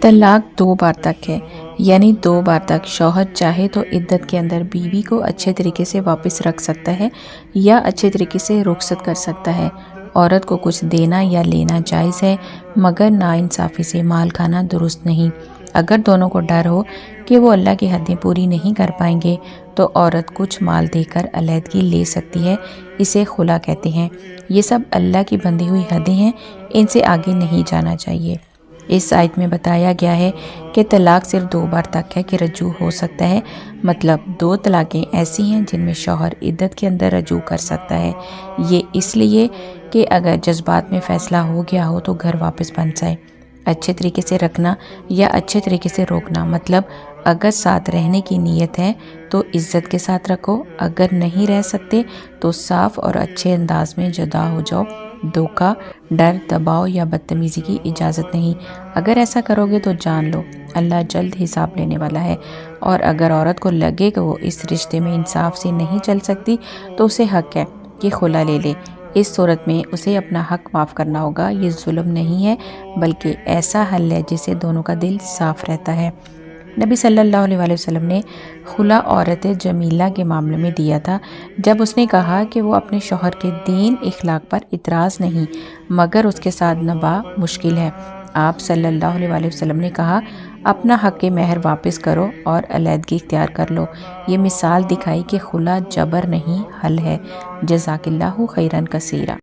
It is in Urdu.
طلاق 2 بار تک ہے، یعنی 2 بار تک شوہر چاہے تو عدت کے اندر بیوی کو اچھے طریقے سے واپس رکھ سکتا ہے یا اچھے طریقے سے رخصت کر سکتا ہے۔ عورت کو کچھ دینا یا لینا جائز ہے، مگر ناانصافی سے مال کھانا درست نہیں۔ اگر دونوں کو ڈر ہو کہ وہ اللہ کی حدیں پوری نہیں کر پائیں گے تو عورت کچھ مال دے کر علیحدگی لے سکتی ہے، اسے خلا کہتے ہیں۔ یہ سب اللہ کی بندھی ہوئی حدیں ہیں، ان سے آگے نہیں جانا چاہیے۔ اس آیت میں بتایا گیا ہے کہ طلاق صرف 2 بار تک ہے کہ رجوع ہو سکتا ہے، مطلب 2 طلاقیں ایسی ہیں جن میں شوہر عدت کے اندر رجوع کر سکتا ہے۔ یہ اس لیے کہ اگر جذبات میں فیصلہ ہو گیا ہو تو گھر واپس بن جائے۔ اچھے طریقے سے رکھنا یا اچھے طریقے سے روکنا، مطلب اگر ساتھ رہنے کی نیت ہے تو عزت کے ساتھ رکھو، اگر نہیں رہ سکتے تو صاف اور اچھے انداز میں جدا ہو جاؤ۔ دھوکہ، ڈر، دباؤ یا بدتمیزی کی اجازت نہیں۔ اگر ایسا کرو گے تو جان لو اللہ جلد حساب لینے والا ہے، اور اگر عورت کو لگے کہ وہ اس رشتے میں انصاف سے نہیں چل سکتی تو اسے حق ہے کہ خلا لے لے۔ اس صورت میں اسے اپنا حق معاف کرنا ہوگا۔ یہ ظلم نہیں ہے بلکہ ایسا حل ہے جس سے دونوں کا دل صاف رہتا ہے۔ نبی صلی اللہ علیہ وآلہ وسلم نے خلا عورت جمیلہ کے معاملے میں دیا تھا، جب اس نے کہا کہ وہ اپنے شوہر کے دین اخلاق پر اعتراض نہیں، مگر اس کے ساتھ نبھا مشکل ہے۔ آپ صلی اللہ علیہ وآلہ وسلم نے کہا، اپنا حق مہر واپس کرو اور علیحدگی اختیار کر لو۔ یہ مثال دکھائی کہ خلا جبر نہیں، حل ہے۔ جزاک اللہ خیرا کثیرا۔